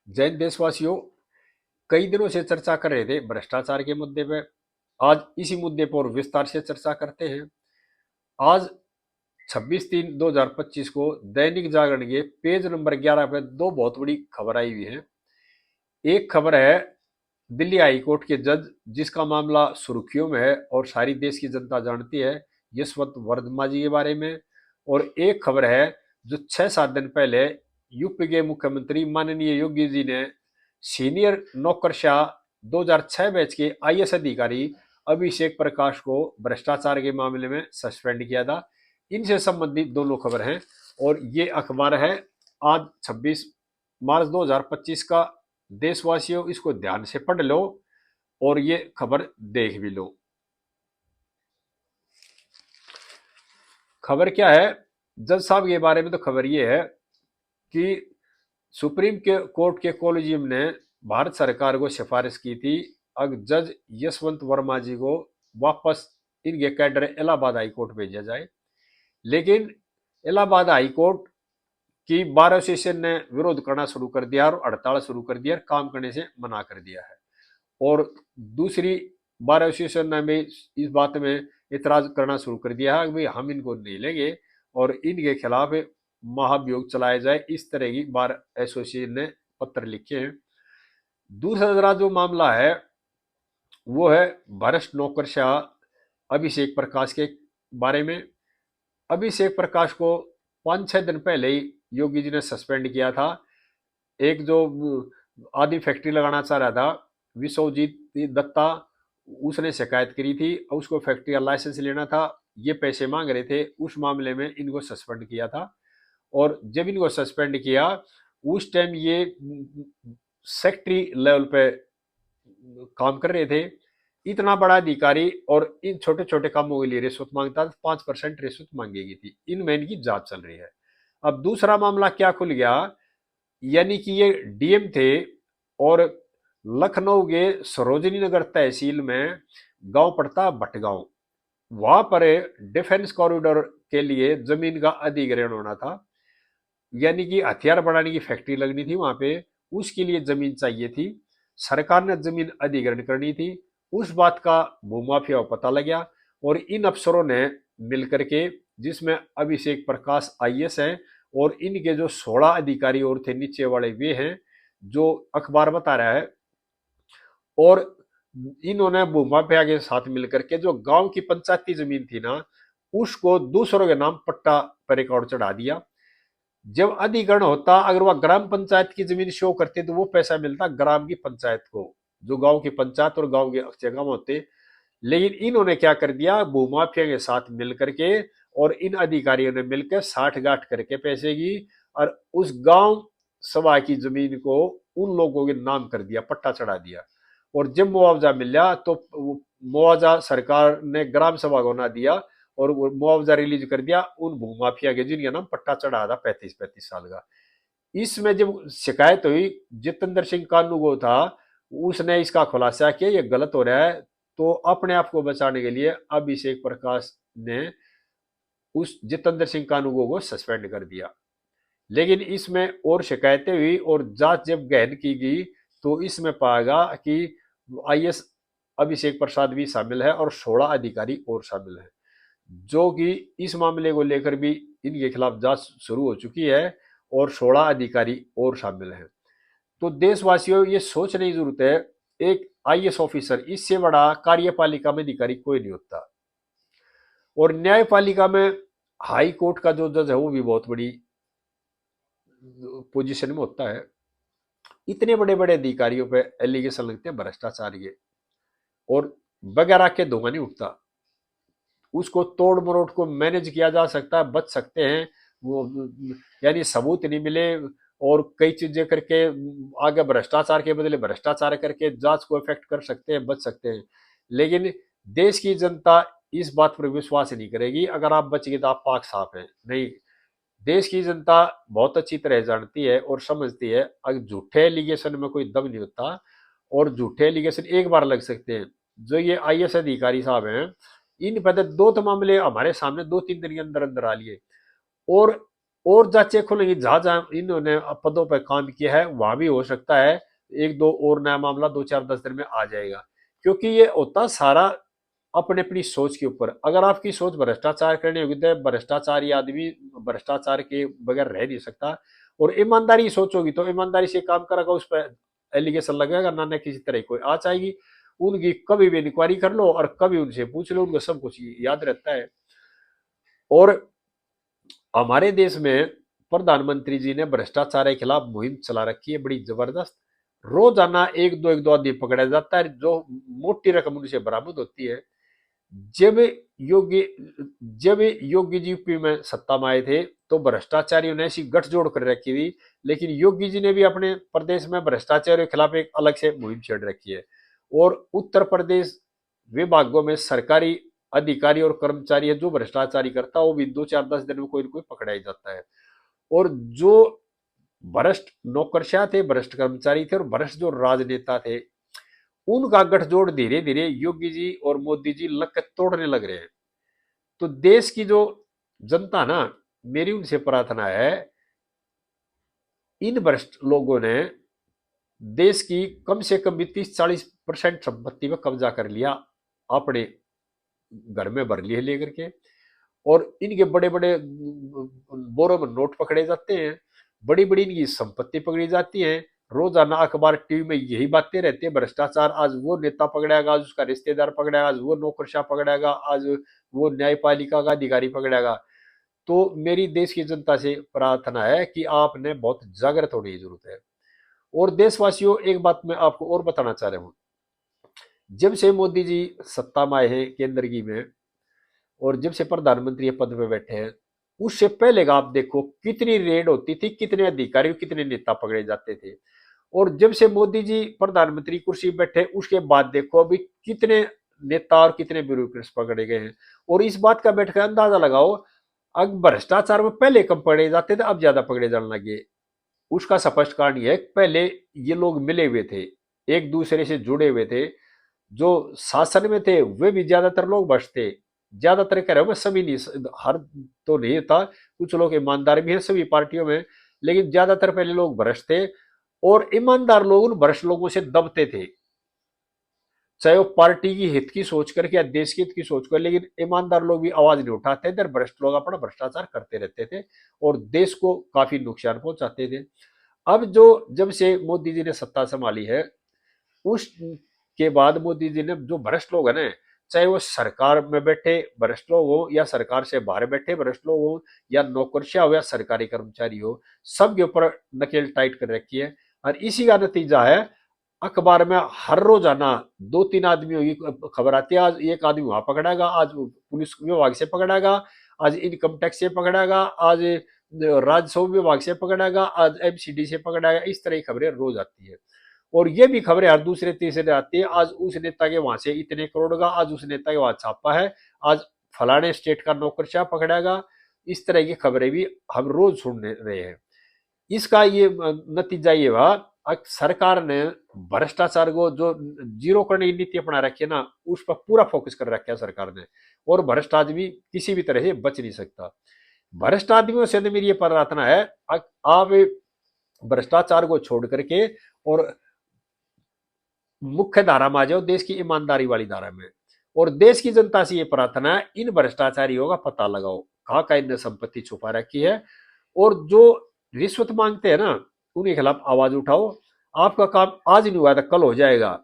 जैन देशवासियों, कई दिनों से चर्चा कर रहे थे भ्रष्टाचार के मुद्दे पे। आज इसी मुद्दे पर विस्तार से चर्चा करते हैं। आज 26/3/2025 को दैनिक जागरण के पेज नंबर 11 पे दो बहुत बड़ी खबर आई हुई है। एक खबर है दिल्ली हाई कोर्ट के जज जिसका मामला सुर्खियों में है और सारी देश की जनता जानती है, यशवंत वर्मा जी के बारे में। और एक खबर है जो 6-7 दिन पहले यूपी के मुख्यमंत्री माननीय योगी जी ने सीनियर नौकरशाह 2006 बैच के आईएएस अधिकारी अभिषेक प्रकाश को भ्रष्टाचार के मामले में सस्पेंड किया था। इनसे संबंधित दोनों खबर हैं और ये अखबार है आज 26 मार्च 2025 का। देशवासियों, इसको ध्यान से पढ़ लो और ये खबर देख भी लो। खबर क्या है जज साहब के बारे में? तो खबर ये है कि सुप्रीम कोर्ट के कोलिजियम ने भारत सरकार को सिफारिश की थी अगर जज यशवंत वर्मा जी को वापस इनके कैडर इलाहाबाद हाई कोर्ट भेजा जाए। लेकिन इलाहाबाद हाई कोर्ट की बार एसोसिएशन ने विरोध करना शुरू कर दिया और हड़ताल शुरू कर दिया, काम करने से मना कर दिया है। और दूसरी बार एसोसिएशन ने भी इस बात में इतराज करना शुरू कर दिया है कि भाई हम इनको नहीं लेंगे और इनके खिलाफ महाभियोग चलाया जाए। इस तरह की बार एसोसिएशन ने पत्र लिखे हैं। दूसरा जरा जो मामला है वो है भ्रष्ट नौकरशाह अभिषेक प्रकाश के बारे में। अभिषेक प्रकाश को 5-6 दिन पहले ही योगी जी ने सस्पेंड किया था। एक जो आदि फैक्ट्री लगाना चाह रहा था विश्वजीत दत्ता, उसने शिकायत करी थी, उसको फैक्ट्री का लाइसेंस लेना था, ये पैसे मांग रहे थे, उस मामले में इनको सस्पेंड किया था। और जब इनको सस्पेंड किया उस टाइम ये सेक्रेटरी लेवल पे काम कर रहे थे। इतना बड़ा अधिकारी और इन छोटे छोटे कामों के लिए रिश्वत मांगता था, 5% रिश्वत मांगेगी थी। इनमें इनकी जांच चल रही है। अब दूसरा मामला क्या खुल गया, यानी कि ये डीएम थे और लखनऊ के सरोजनी नगर तहसील में गांव पड़ता भटगांव, वहां पर डिफेंस कॉरिडोर के लिए जमीन का अधिग्रहण होना था। यानी कि हथियार बनाने की फैक्ट्री लगनी थी वहां पे, उसके लिए जमीन चाहिए थी। सरकार ने जमीन अधिग्रहण करनी थी। उस बात का भूमाफिया को पता लगा और इन अफसरों ने मिलकर के, जिसमें अभिषेक प्रकाश आईएएस है और इनके जो 16 अधिकारी और थे नीचे वाले वे हैं जो अखबार बता रहा है। और इन्होंने भूमाफिया के साथ मिलकर के जो गांव की पंचायती जमीन थी ना, उसको दूसरों के नाम पट्टा पर रिकॉर्ड चढ़ा दिया। जब अधिग्रहण होता, अगर वह ग्राम पंचायत की जमीन शो करते तो वो पैसा मिलता ग्राम की पंचायत को, जो गांव की पंचायत और गांव के अक्षय गांव होते। लेकिन इन्होंने क्या कर दिया, भूमाफिया के साथ मिलकर के और इन अधिकारियों ने मिलकर साठ गांठ करके पैसे की और उस गांव सभा की जमीन को उन लोगों के नाम कर दिया, पट्टा चढ़ा दिया। और जब मुआवजा मिला तो मुआवजा सरकार ने ग्राम सभा को ना दिया और मुआवजा रिलीज कर दिया उन भूमाफिया के जिनका नाम पट्टा चढ़ा था 35-35 साल का। इसमें जब शिकायत हुई, जितेंद्र सिंह कानू को था, उसने इसका खुलासा किया ये गलत हो रहा है। तो अपने आप को बचाने के लिए अभिषेक प्रकाश ने उस जितेंद्र सिंह कानूगो को सस्पेंड कर दिया। लेकिन इसमें और शिकायतें हुई और जांच जब गहन की गई तो इसमें पाया गया कि आईएएस अभिषेक प्रसाद भी शामिल है और 16 अधिकारी और शामिल हैं, जो कि इस मामले को लेकर भी इनके खिलाफ जांच शुरू हो चुकी है और 16 अधिकारी और शामिल हैं। तो देशवासियों, ये सोचने की जरूरत है, एक आईएएस ऑफिसर, इससे बड़ा कार्यपालिका में अधिकारी कोई नहीं होता। और न्यायपालिका में हाई कोर्ट का जो जज है वो भी बहुत बड़ी पोजीशन में होता है। इतने बड़े बड़े अधिकारियों पे एलिगेशन लगते हैं भ्रष्टाचार के और बगैर आके धोखा नहीं उठता। उसको तोड़ मरोड़ को मैनेज किया जा सकता है, बच सकते हैं वो, यानी सबूत नहीं मिले और कई चीजें करके आगे भ्रष्टाचार के बदले भ्रष्टाचार करके जांच को इफेक्ट कर सकते हैं, बच सकते हैं। लेकिन देश की जनता इस बात पर विश्वास नहीं करेगी अगर आप बच गए तो आप पाक साफ हैं, नहीं। देश की जनता बहुत अच्छी तरह जानती है और समझती है अगर झूठे एलिगेशन में कोई दम नहीं होता और झूठे एलिगेशन एक बार लग सकते हैं। जो ये आईएएस अधिकारी साहब हैं, इन पर दो तो मामले हमारे सामने 2-3 दिन के अंदर अंदर आ लिए और और जांचें खुलेंगी, जहां जहां इन्होंने पदों पर काम किया है वहां भी हो सकता है एक दो और नया मामला 2 4 10 दिन में आ जाएगा। क्योंकि ये होता सारा अपने अपनी सोच के ऊपर। अगर आपकी सोच भ्रष्टाचार करनी होगी तो भ्रष्टाचारी आदमी भ्रष्टाचार के बगैर रह नहीं सकता। और ईमानदारी सोच होगी तो ईमानदारी से काम करेगा, उस पर एलिगेशन लगेगा ना, किसी तरह कोई आ जाएगी। उनकी कभी भी इंक्वायरी कर लो और कभी उनसे पूछ लो, उनको सब कुछ याद रहता है। और हमारे देश में प्रधानमंत्री जी ने भ्रष्टाचार के खिलाफ मुहिम चला रखी है बड़ी जबरदस्त। रोजाना एक दो आदमी पकड़ा जाता है जो मोटी रकम उनसे बरामद होती है। जब योगी जब योगी जी यूपी में सत्ता में आए थे तो भ्रष्टाचारियों ने ऐसी गठजोड़ कर रखी थी, लेकिन योगी जी ने भी अपने प्रदेश में भ्रष्टाचारियों के खिलाफ एक अलग से मुहिम छेड़ रखी है। और उत्तर प्रदेश विभागों में सरकारी अधिकारी और कर्मचारी है जो भ्रष्टाचारी करता है वो भी 2 4 10 दिन में कोई ना कोई पकड़ा ही जाता है। और जो भ्रष्ट नौकरशाह थे, भ्रष्ट कर्मचारी थे और भ्रष्ट जो राजनेता थे, उनका गठजोड़ धीरे धीरे योगी जी और मोदी जी लग के तोड़ने लग रहे हैं। तो देश की जो जनता ना, मेरी उनसे प्रार्थना है, इन भ्रष्ट लोगों ने देश की कम से कम भी 30 40% संपत्ति में कब्जा कर लिया, अपने घर में भर लिए लेकर के। और इनके बड़े बड़े बोरों में नोट पकड़े जाते हैं, बड़ी बड़ी इनकी संपत्ति पकड़ी जाती है। रोजाना अखबार टीवी में यही बातें रहती है, भ्रष्टाचार, आज वो नेता पकड़ेगा, आज उसका रिश्तेदार पकड़ेगा, आज वो नौकरशाह पकड़ेगा, आज वो न्यायपालिका का अधिकारी पकड़ेगा। तो मेरी देश की जनता से प्रार्थना है कि आपने बहुत जागृत होने की जरूरत है। और देशवासियों, एक बात मैं आपको और बताना चाह रहा हूं। जब से मोदी जी सत्ता में आए हैं केंद्र की में, और जब से प्रधानमंत्री पद पे बैठे हैं, उससे पहले का आप देखो कितनी रेड होती थी, कितने अधिकारी कितने नेता पकड़े जाते थे। और जब से मोदी जी प्रधानमंत्री कुर्सी बैठे उसके बाद देखो अभी कितने नेता और कितने ब्यूरोक्रेट्स पकड़े गए हैं। और इस बात का बैठकर अंदाजा लगाओ, अब भ्रष्टाचार में पहले कम पकड़े जाते थे, अब ज्यादा पकड़े जाने लगे। उसका स्पष्ट कारण यह है, पहले ये लोग मिले हुए थे, एक दूसरे से जुड़े हुए थे। जो शासन में थे वे भी ज्यादातर लोग भ्रष्ट थे। ज्यादातर कह रहे हो, मैं सभी नहीं, हर तो नहीं था, कुछ लोग ईमानदार भी हैं सभी पार्टियों में, लेकिन ज्यादातर पहले लोग भ्रष्ट थे। और ईमानदार लोग उन भ्रष्ट लोगों से दबते थे, चाहे वो पार्टी की हित की सोच करके या देश के हित की सोच कर, लेकिन ईमानदार लोग भी आवाज नहीं उठाते थे, भ्रष्ट लोग अपना भ्रष्टाचार करते रहते थे और देश को काफी नुकसान पहुंचाते थे। अब जो जब से मोदी जी ने सत्ता संभाली है, उसके बाद मोदी जी ने जो भ्रष्ट लोग हैं ना, चाहे वो सरकार में बैठे भ्रष्ट लोग हो या सरकार से बाहर बैठे भ्रष्ट लोग हो या नौकरशाह हो या सरकारी कर्मचारी हो, सबके ऊपर नकेल टाइट कर रखी है। और इसी का नतीजा है, अखबार में हर रोजाना 2 3 आदमियों की खबर आती है, आज एक आदमी वहां पकड़ाएगा, आज पुलिस विभाग से पकड़ाएगा, आज इनकम टैक्स से पकड़ाएगा, आज राजस्व विभाग से पकड़ाएगा, आज एमसीडी से पकड़ाएगा। इस तरह की खबरें रोज आती है। और ये भी खबरें हर दूसरे तीसरे आती है, आज उस नेता के वहां से इतने करोड़ का, आज उस नेता के वहां छापा है, आज फलाने स्टेट का नौकरशाह पकड़ाएगा। इस तरह की खबरें भी हम रोज सुन रहे हैं। इसका ये नतीजा ये हुआ, सरकार ने भ्रष्टाचार को जो जीरो करने की नीति अपना रखी है ना, उस पर पूरा फोकस कर रखा है सरकार ने। और भ्रष्ट आदमी किसी भी तरह से बच नहीं सकता। भ्रष्ट आदमियों से मेरी ये प्रार्थना है, आप भ्रष्टाचार को छोड़ करके और मुख्य धारा में आ जाओ, देश की ईमानदारी वाली धारा में। और देश की जनता से ये प्रार्थना है, इन भ्रष्टाचारियों का पता लगाओ, कहाँ का इनने संपत्ति छुपा रखी है। और जो रिश्वत मांगते हैं ना, उनके खिलाफ आवाज उठाओ। आपका काम आज नहीं हुआ था कल हो जाएगा।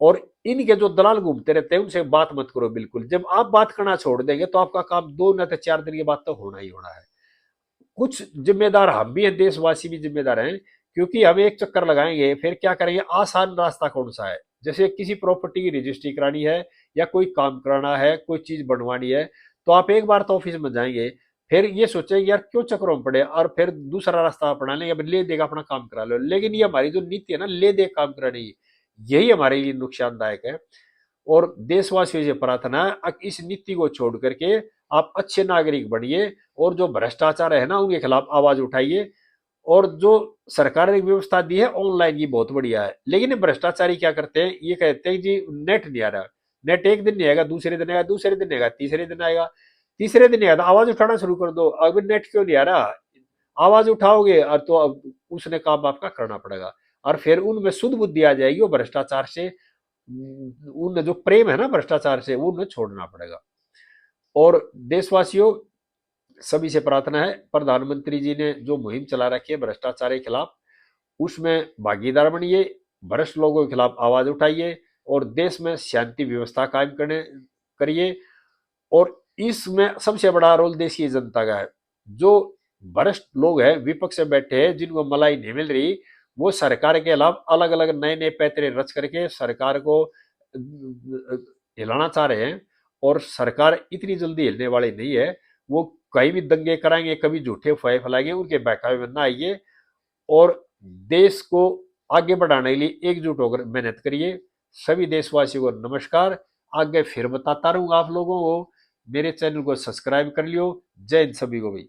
और इनके जो दलाल घूमते रहते हैं उनसे बात मत करो बिल्कुल। जब आप बात करना छोड़ देंगे तो आपका काम 2 न तो 4 दिन के बाद तो होना ही होना है। कुछ जिम्मेदार हम भी हैं, देशवासी भी जिम्मेदार हैं, क्योंकि हम एक चक्कर लगाएंगे फिर क्या करेंगे, आसान रास्ता कौन सा है। जैसे किसी प्रॉपर्टी की रजिस्ट्री करानी है या कोई काम कराना है, कोई चीज बनवानी है, तो आप एक बार तो ऑफिस में जाएंगे, फिर ये सोचेंगे यार क्यों चक्करों में पड़े, और फिर दूसरा रास्ता अपना लेंगे, ले देगा अपना काम करा लो। लेकिन ये हमारी जो नीति है ना, ले दे काम कराने की, यही हमारे लिए नुकसानदायक है। और देशवासियों से प्रार्थना है, इस नीति को छोड़ करके आप अच्छे नागरिक बनिए और जो भ्रष्टाचार है ना उनके खिलाफ आवाज उठाइए। और जो सरकार ने व्यवस्था दी है ऑनलाइन, ये बहुत बढ़िया है। लेकिन ये भ्रष्टाचारी क्या करते हैं, ये कहते हैं जी नेट नहीं आ रहा, नेट एक दिन नहीं आएगा, दूसरे दिन आएगा, दूसरे दिन आएगा, तीसरे दिन आएगा, तीसरे दिन नहीं आएगा, आवाज उठाना शुरू कर दो, अब नेट क्यों नहीं आ रहा। आवाज उठाओगे और तो अब उसने काम आपका करना पड़ेगा। और फिर उनमें शुद्ध बुद्धि आ जाएगी, वो भ्रष्टाचार से उनमें जो प्रेम है ना भ्रष्टाचार से, वो उन्हें छोड़ना पड़ेगा। और देशवासियों, सभी से प्रार्थना है, प्रधानमंत्री जी ने जो मुहिम चला रखी है भ्रष्टाचार के खिलाफ, उसमें भागीदार बनिए, भ्रष्ट लोगों के खिलाफ आवाज उठाइए और देश में शांति व्यवस्था कायम करने करिए। और इसमें सबसे बड़ा रोल देश की जनता का है। जो भ्रष्ट लोग हैं, विपक्ष में बैठे हैं, जिनको मलाई नहीं मिल रही, वो सरकार के खिलाफ अलग अलग नए नए पैतरे रच करके सरकार को हिलाना चाह रहे हैं। और सरकार इतनी जल्दी हिलने वाली नहीं है। वो कहीं भी दंगे कराएंगे, कभी झूठे अफवाह फैलाएंगे, उनके बहकावे में ना आइए और देश को आगे बढ़ाने के लिए एकजुट होकर मेहनत करिए। सभी देशवासियों को नमस्कार। आगे फिर बताता रहूंगा आप लोगों को। मेरे चैनल को सब्सक्राइब कर लियो। जय हिंद सभी को भाई।